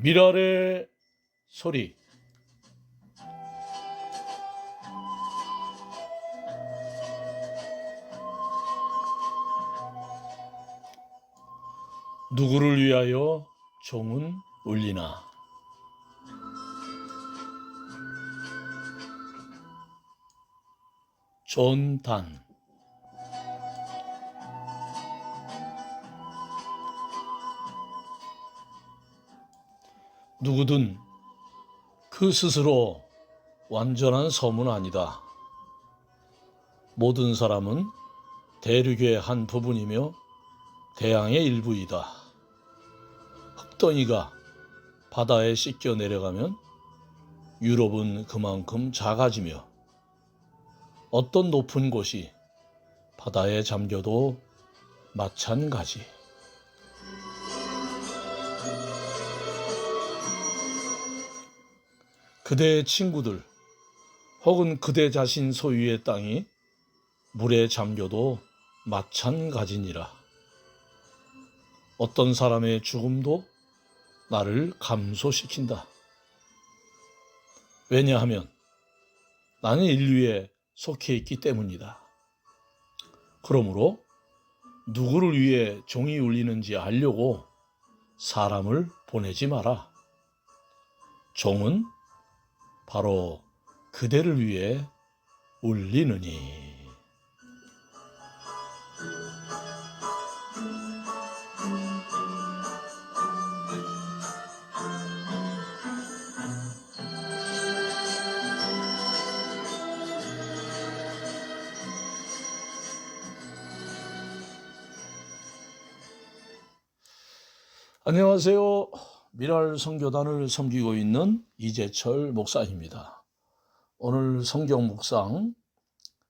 미랄의 소리. 누구를 위하여 종은 울리나. 존 단. 누구든 그 스스로 완전한 섬은 아니다. 모든 사람은 대륙의 한 부분이며 대양의 일부이다. 흙덩이가 바다에 씻겨 내려가면 유럽은 그만큼 작아지며 어떤 높은 곳이 바다에 잠겨도 마찬가지. 그대의 친구들 혹은 그대 자신 소유의 땅이 물에 잠겨도 마찬가지니라. 어떤 사람의 죽음도 나를 감소시킨다. 왜냐하면 나는 인류에 속해 있기 때문이다. 그러므로 누구를 위해 종이 울리는지 알려고 사람을 보내지 마라. 종은 바로 그대를 위해 울리느니. 안녕하세요. 미랄 선교단을 섬기고 있는 이재철 목사입니다. 오늘 성경 묵상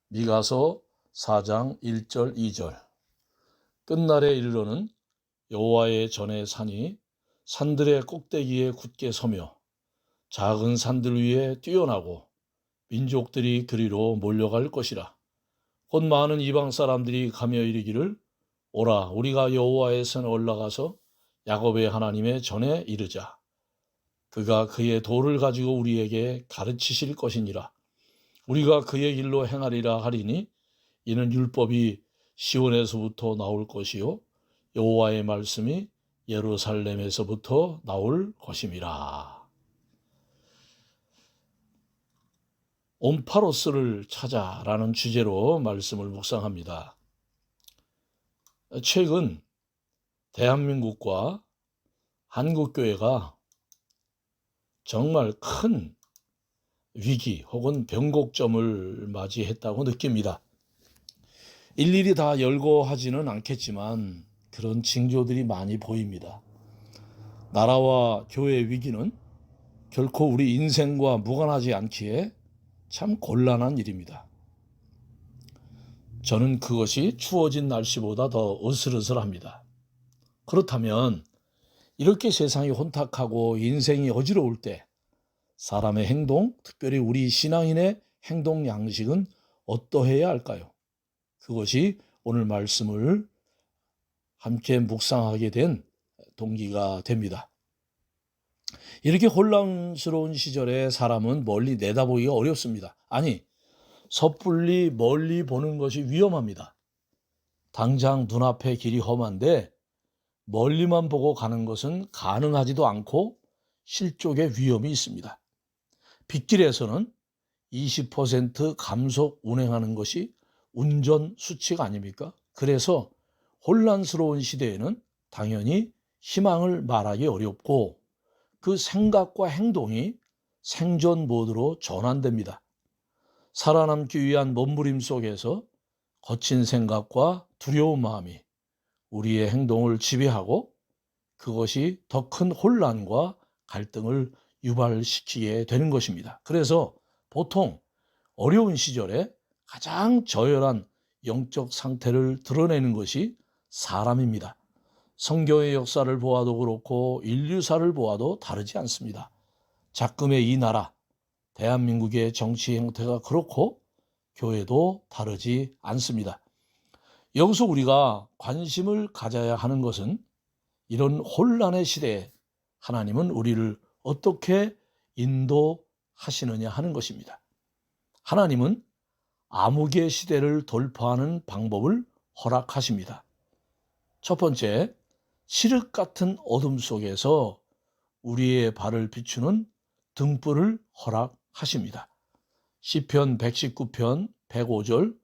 미가서 4장 1절 2절. 끝날에 이르러는 여호와의 전의 산이 산들의 꼭대기에 굳게 서며 작은 산들 위에 뛰어나고 민족들이 그리로 몰려갈 것이라. 곧 많은 이방 사람들이 가며 이르기를 오라 우리가 여호와의 산에 올라가서 야곱의 하나님의 전에 이르자. 그가 그의 도를 가지고 우리에게 가르치실 것이니라. 우리가 그의 길로 행하리라 하리니 이는 율법이 시온에서부터 나올 것이요 여호와의 말씀이 예루살렘에서부터 나올 것임이라. 온파로스를 찾아라는 주제로 말씀을 묵상합니다. 최근 대한민국과 한국교회가 정말 큰 위기 혹은 변곡점을 맞이했다고 느낍니다. 일일이 다 열거하지는 않겠지만 그런 징조들이 많이 보입니다. 나라와 교회의 위기는 결코 우리 인생과 무관하지 않기에 참 곤란한 일입니다. 저는 그것이 추워진 날씨보다 더 으슬으슬합니다. 그렇다면 이렇게 세상이 혼탁하고 인생이 어지러울 때 사람의 행동, 특별히 우리 신앙인의 행동 양식은 어떠해야 할까요? 그것이 오늘 말씀을 함께 묵상하게 된 동기가 됩니다. 이렇게 혼란스러운 시절에 사람은 멀리 내다보기가 어렵습니다. 아니, 섣불리 멀리 보는 것이 위험합니다. 당장 눈앞의 길이 험한데 멀리만 보고 가는 것은 가능하지도 않고 실족의 위험이 있습니다. 빗길에서는 20% 감속 운행하는 것이 운전 수칙 아닙니까? 그래서 혼란스러운 시대에는 당연히 희망을 말하기 어렵고 그 생각과 행동이 생존 모드로 전환됩니다. 살아남기 위한 몸부림 속에서 거친 생각과 두려운 마음이 우리의 행동을 지배하고 그것이 더 큰 혼란과 갈등을 유발시키게 되는 것입니다. 그래서 보통 어려운 시절에 가장 저열한 영적 상태를 드러내는 것이 사람입니다. 성경의 역사를 보아도 그렇고 인류사를 보아도 다르지 않습니다. 작금의 이 나라, 대한민국의 정치 형태가 그렇고 교회도 다르지 않습니다. 여기서 우리가 관심을 가져야 하는 것은 이런 혼란의 시대에 하나님은 우리를 어떻게 인도하시느냐 하는 것입니다. 하나님은 암흑의 시대를 돌파하는 방법을 허락하십니다. 첫 번째, 칠흑 같은 어둠 속에서 우리의 발을 비추는 등불을 허락하십니다. 시편 119편 105절,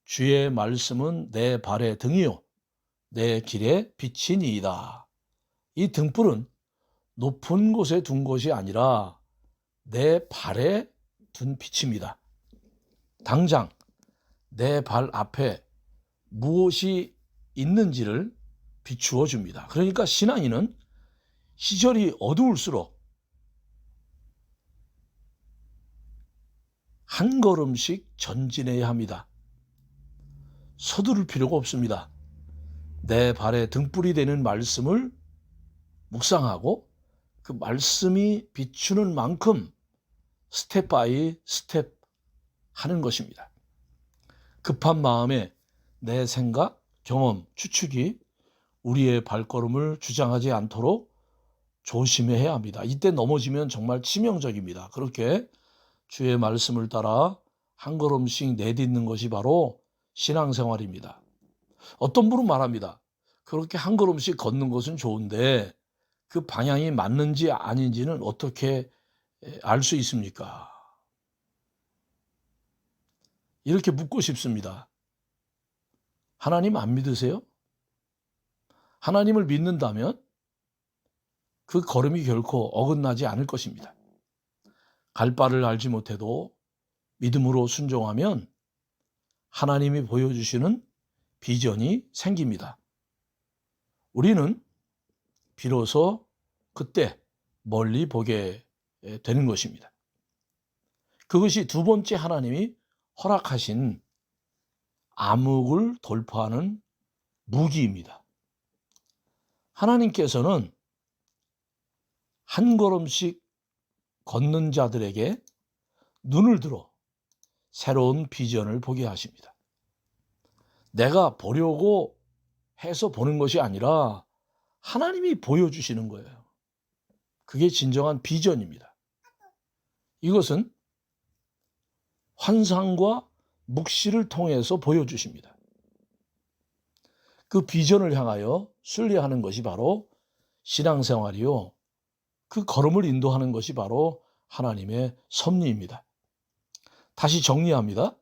주의 말씀은 내 발의 등이요 내 길의 빛이니이다. 이 등불은 높은 곳에 둔 것이 아니라 내 발에 둔 빛입니다. 당장 내 발 앞에 무엇이 있는지를 비추어 줍니다. 그러니까 신앙인은 시절이 어두울수록 한 걸음씩 전진해야 합니다. 서두를 필요가 없습니다. 내 발에 등불이 되는 말씀을 묵상하고 그 말씀이 비추는 만큼 스텝 바이 스텝 하는 것입니다. 급한 마음에 내 생각, 경험, 추측이 우리의 발걸음을 주장하지 않도록 조심해야 합니다. 이때 넘어지면 정말 치명적입니다. 그렇게 주의 말씀을 따라 한 걸음씩 내딛는 것이 바로 신앙생활입니다. 어떤 분은 말합니다. 그렇게 한 걸음씩 걷는 것은 좋은데 그 방향이 맞는지 아닌지는 어떻게 알 수 있습니까? 이렇게 묻고 싶습니다. 하나님 안 믿으세요? 하나님을 믿는다면 그 걸음이 결코 어긋나지 않을 것입니다. 갈 바를 알지 못해도 믿음으로 순종하면 하나님이 보여주시는 비전이 생깁니다. 우리는 비로소 그때 멀리 보게 되는 것입니다. 그것이 두 번째 하나님이 허락하신 암흑을 돌파하는 무기입니다. 하나님께서는 한 걸음씩 걷는 자들에게 눈을 들어 새로운 비전을 보게 하십니다. 내가 보려고 해서 보는 것이 아니라 하나님이 보여주시는 거예요. 그게 진정한 비전입니다. 이것은 환상과 묵시를 통해서 보여주십니다. 그 비전을 향하여 순례하는 것이 바로 신앙생활이요. 그 걸음을 인도하는 것이 바로 하나님의 섭리입니다. 다시 정리합니다.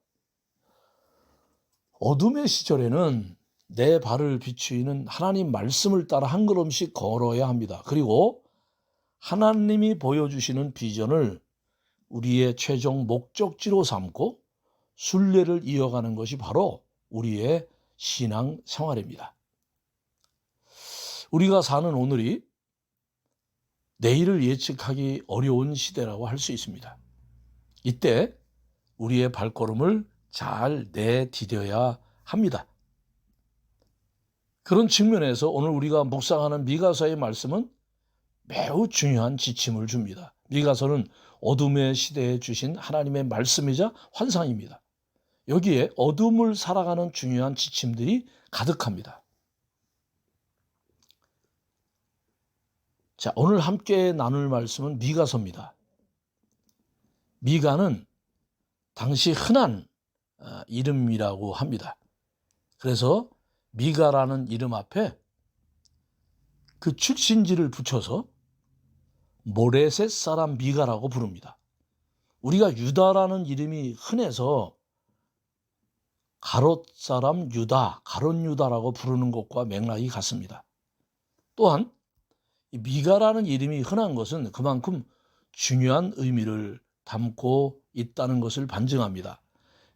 어둠의 시절에는 내 발을 비추이는 하나님 말씀을 따라 한 걸음씩 걸어야 합니다. 그리고 하나님이 보여주시는 비전을 우리의 최종 목적지로 삼고 순례를 이어가는 것이 바로 우리의 신앙 생활입니다. 우리가 사는 오늘이 내일을 예측하기 어려운 시대라고 할 수 있습니다. 이때 우리의 발걸음을 잘 내디뎌야 합니다. 그런 측면에서 오늘 우리가 묵상하는 미가서의 말씀은 매우 중요한 지침을 줍니다. 미가서는 어둠의 시대에 주신 하나님의 말씀이자 환상입니다. 여기에 어둠을 살아가는 중요한 지침들이 가득합니다. 자, 오늘 함께 나눌 말씀은 미가서입니다. 미가는 당시 흔한 이름이라고 합니다. 그래서 미가라는 이름 앞에 그 출신지를 붙여서 모레셋 사람 미가라고 부릅니다. 우리가 유다라는 이름이 흔해서 가롯 사람 유다, 가롯 유다라고 부르는 것과 맥락이 같습니다. 또한 미가라는 이름이 흔한 것은 그만큼 중요한 의미를 담고 있다는 것을 반증합니다.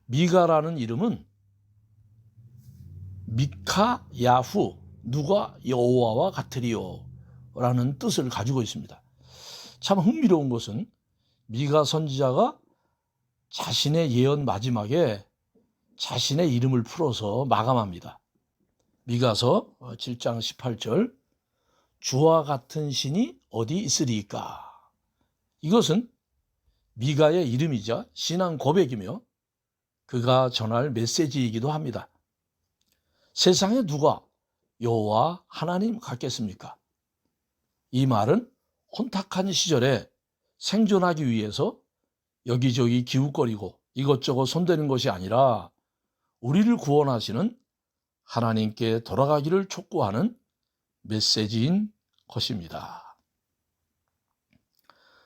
미가라는 이름은 미카 야후, 누가 여호와와 같으리요 라는 뜻을 가지고 있습니다. 참 흥미로운 것은 미가 선지자가 자신의 예언 마지막에 자신의 이름을 풀어서 마감합니다. 미가서 7장 18절, 주와 같은 신이 어디 있으리까? 이것은 미가의 이름이자 신앙 고백이며 그가 전할 메시지이기도 합니다. 세상에 누가 여호와 하나님 같겠습니까? 이 말은 혼탁한 시절에 생존하기 위해서 여기저기 기웃거리고 이것저것 손대는 것이 아니라 우리를 구원하시는 하나님께 돌아가기를 촉구하는 메시지인 것입니다.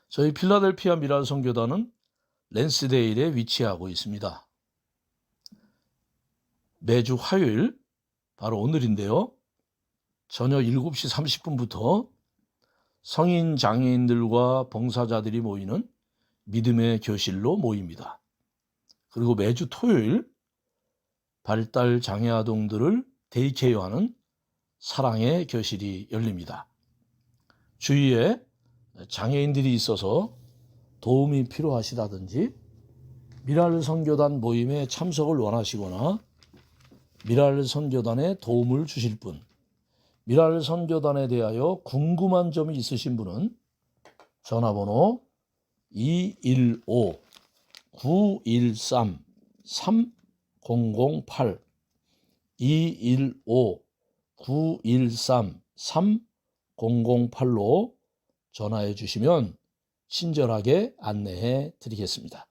저희 필라델피아 미랄 선교단은 랜스데일에 위치하고 있습니다. 매주 화요일, 바로 오늘인데요, 저녁 7시 30분부터 성인 장애인들과 봉사자들이 모이는 믿음의 교실로 모입니다. 그리고 매주 토요일 발달 장애 아동들을 데이케어하는 사랑의 교실이 열립니다. 주위에 장애인들이 있어서 도움이 필요하시다든지 미랄 선교단 모임에 참석을 원하시거나 미랄 선교단에 도움을 주실 분, 미랄 선교단에 대하여 궁금한 점이 있으신 분은 전화번호 215-913-3008 215-913-3008로 전화해 주시면 친절하게 안내해 드리겠습니다.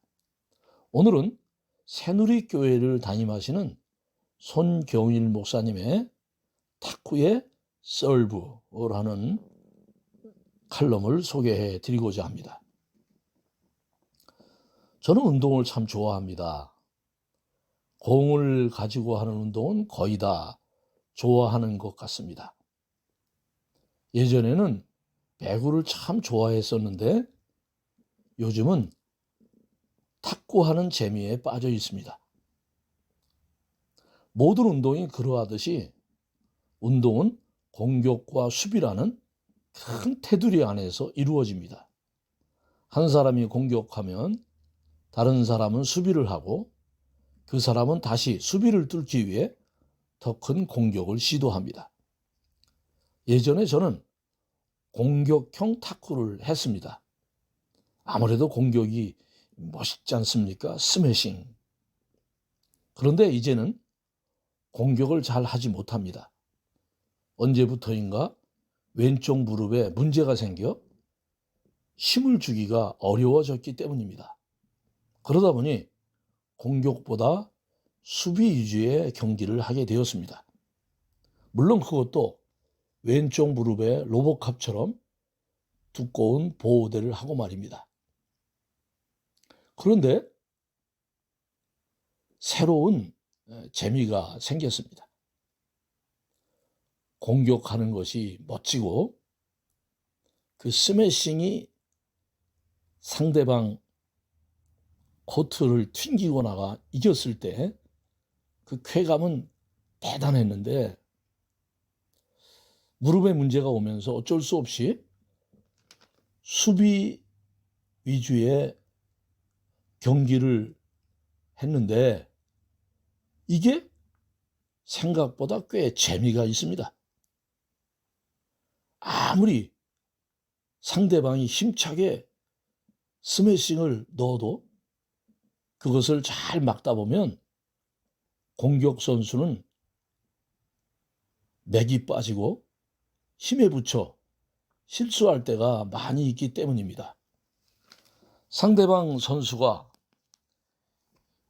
오늘은 새누리교회를 담임하시는 손경일 목사님의 탁구의 썰브라는 칼럼을 소개해 드리고자 합니다. 저는 운동을 참 좋아합니다. 공을 가지고 하는 운동은 거의 다 좋아하는 것 같습니다. 예전에는 배구를 참 좋아했었는데 요즘은 탁구하는 재미에 빠져 있습니다. 모든 운동이 그러하듯이 운동은 공격과 수비라는 큰 테두리 안에서 이루어집니다. 한 사람이 공격하면 다른 사람은 수비를 하고 그 사람은 다시 수비를 뚫기 위해 더 큰 공격을 시도합니다. 예전에 저는 공격형 탁구를 했습니다. 아무래도 공격이 멋있지 않습니까? 스매싱. 그런데 이제는 공격을 잘 하지 못합니다. 언제부터인가 왼쪽 무릎에 문제가 생겨 힘을 주기가 어려워졌기 때문입니다. 그러다 보니 공격보다 수비 위주의 경기를 하게 되었습니다. 물론 그것도 왼쪽 무릎에 로보캅처럼 두꺼운 보호대를 하고 말입니다. 그런데 새로운 재미가 생겼습니다. 공격하는 것이 멋지고 그 스매싱이 상대방 코트를 튕기고 나가 이겼을 때 그 쾌감은 대단했는데 무릎에 문제가 오면서 어쩔 수 없이 수비 위주의 경기를 했는데 이게 생각보다 꽤 재미가 있습니다. 아무리 상대방이 힘차게 스매싱을 넣어도 그것을 잘 막다 보면 공격 선수는 맥이 빠지고 힘에 부쳐 실수할 때가 많이 있기 때문입니다. 상대방 선수가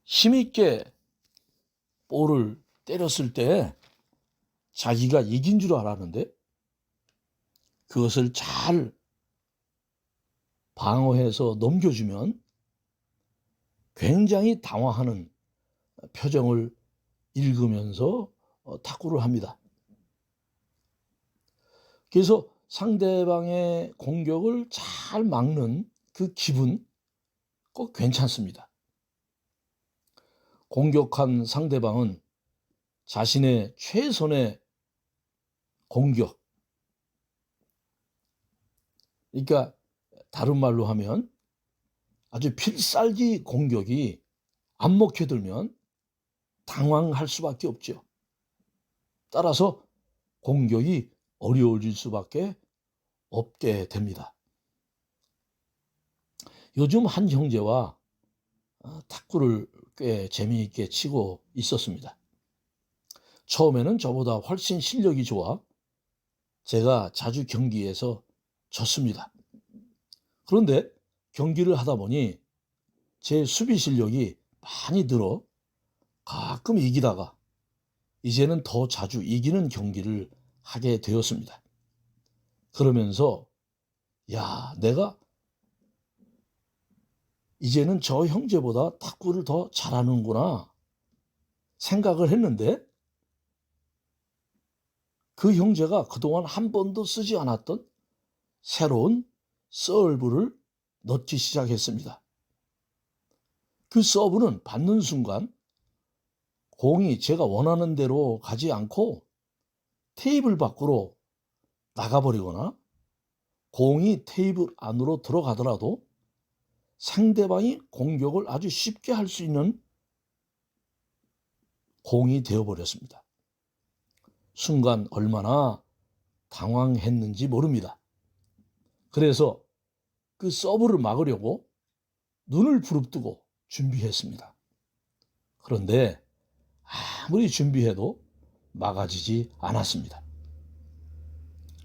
힘있게 볼을 때렸을 때 자기가 이긴 줄 알았는데 그것을 잘 방어해서 넘겨주면 굉장히 당황하는 표정을 읽으면서 탁구를 합니다. 그래서 상대방의 공격을 잘 막는 그 기분 꼭 괜찮습니다. 공격한 상대방은 자신의 최선의 공격, 그러니까 다른 말로 하면 아주 필살기 공격이 안 먹혀들면 당황할 수밖에 없죠. 따라서 공격이 어려워질 수밖에 없게 됩니다. 요즘 한 형제와 탁구를 꽤 재미있게 치고 있었습니다. 처음에는 저보다 훨씬 실력이 좋아 제가 자주 경기에서 졌습니다. 그런데 경기를 하다 보니 제 수비 실력이 많이 늘어 가끔 이기다가 이제는 더 자주 이기는 경기를 하게 되었습니다. 그러면서 야, 내가 이제는 저 형제보다 탁구를 더 잘하는구나 생각을 했는데, 그 형제가 그동안 한 번도 쓰지 않았던 새로운 서브를 넣기 시작했습니다. 그 서브는 받는 순간 공이 제가 원하는 대로 가지 않고 테이블 밖으로 나가버리거나 공이 테이블 안으로 들어가더라도 상대방이 공격을 아주 쉽게 할 수 있는 공이 되어버렸습니다. 순간 얼마나 당황했는지 모릅니다. 그래서 그 서브를 막으려고 눈을 부릅뜨고 준비했습니다. 그런데 아무리 준비해도 막아지지 않았습니다.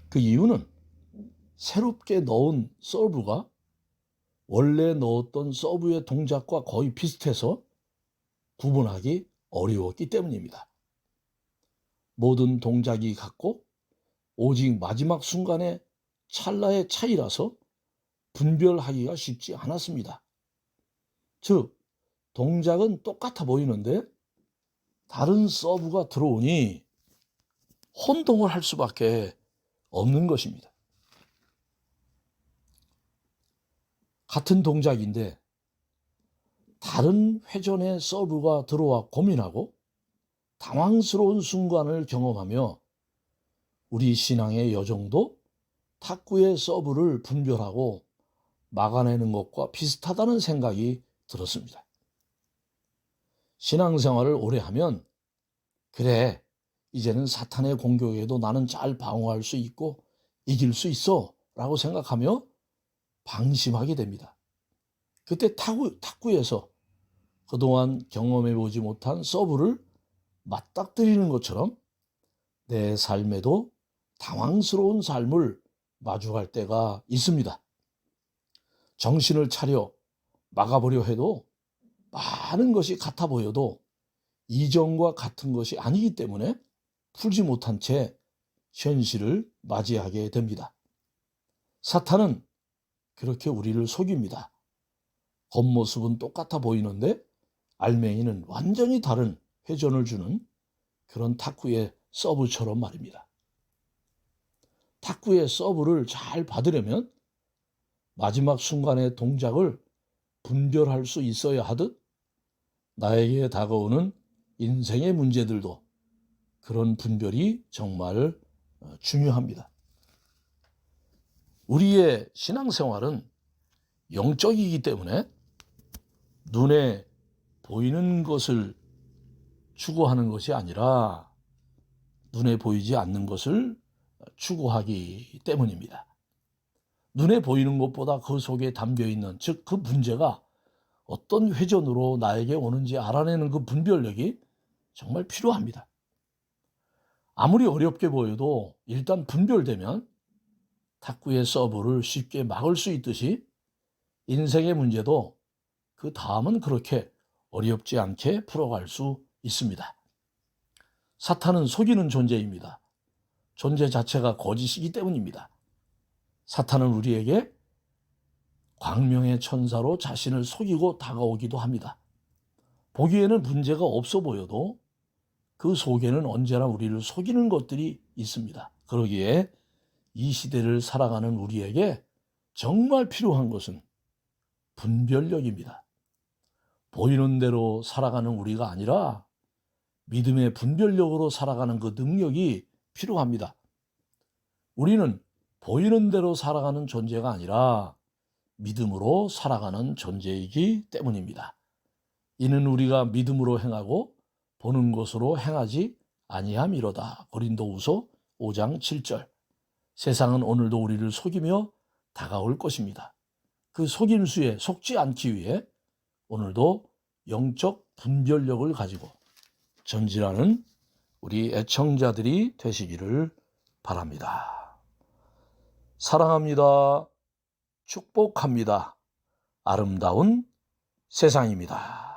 그 이유는 새롭게 넣은 서브가 원래 넣었던 서브의 동작과 거의 비슷해서 구분하기 어려웠기 때문입니다. 모든 동작이 같고 오직 마지막 순간의 찰나의 차이라서 분별하기가 쉽지 않았습니다. 즉, 동작은 똑같아 보이는데 다른 서브가 들어오니 혼동을 할 수밖에 없는 것입니다. 같은 동작인데 다른 회전의 서브가 들어와 고민하고 당황스러운 순간을 경험하며 우리 신앙의 여정도 탁구의 서브를 분별하고 막아내는 것과 비슷하다는 생각이 들었습니다. 신앙생활을 오래 하면 그래, 이제는 사탄의 공격에도 나는 잘 방어할 수 있고 이길 수 있어 라고 생각하며 방심하게 됩니다. 그때 탁구에서 그동안 경험해보지 못한 서브를 맞닥뜨리는 것처럼 내 삶에도 당황스러운 삶을 마주할 때가 있습니다. 정신을 차려 막아보려 해도 많은 것이 같아 보여도 이전과 같은 것이 아니기 때문에 풀지 못한 채 현실을 맞이하게 됩니다. 사탄은 그렇게 우리를 속입니다. 겉모습은 똑같아 보이는데 알맹이는 완전히 다른 회전을 주는 그런 탁구의 서브처럼 말입니다. 탁구의 서브를 잘 받으려면 마지막 순간의 동작을 분별할 수 있어야 하듯 나에게 다가오는 인생의 문제들도 그런 분별이 정말 중요합니다. 우리의 신앙생활은 영적이기 때문에 눈에 보이는 것을 추구하는 것이 아니라 눈에 보이지 않는 것을 추구하기 때문입니다. 눈에 보이는 것보다 그 속에 담겨있는, 즉 그 문제가 어떤 회전으로 나에게 오는지 알아내는 그 분별력이 정말 필요합니다. 아무리 어렵게 보여도 일단 분별되면 탁구의 서브를 쉽게 막을 수 있듯이 인생의 문제도 그 다음은 그렇게 어렵지 않게 풀어갈 수 있습니다. 사탄은 속이는 존재입니다. 존재 자체가 거짓이기 때문입니다. 사탄은 우리에게 광명의 천사로 자신을 속이고 다가오기도 합니다. 보기에는 문제가 없어 보여도 그 속에는 언제나 우리를 속이는 것들이 있습니다. 그러기에 이 시대를 살아가는 우리에게 정말 필요한 것은 분별력입니다. 보이는 대로 살아가는 우리가 아니라 믿음의 분별력으로 살아가는 그 능력이 필요합니다. 우리는 보이는 대로 살아가는 존재가 아니라 믿음으로 살아가는 존재이기 때문입니다. 이는 우리가 믿음으로 행하고 보는 것으로 행하지 아니함이로다. 고린도후서 5장 7절. 세상은 오늘도 우리를 속이며 다가올 것입니다. 그 속임수에 속지 않기 위해 오늘도 영적 분별력을 가지고 전진하는 우리 애청자들이 되시기를 바랍니다. 사랑합니다. 축복합니다. 아름다운 세상입니다.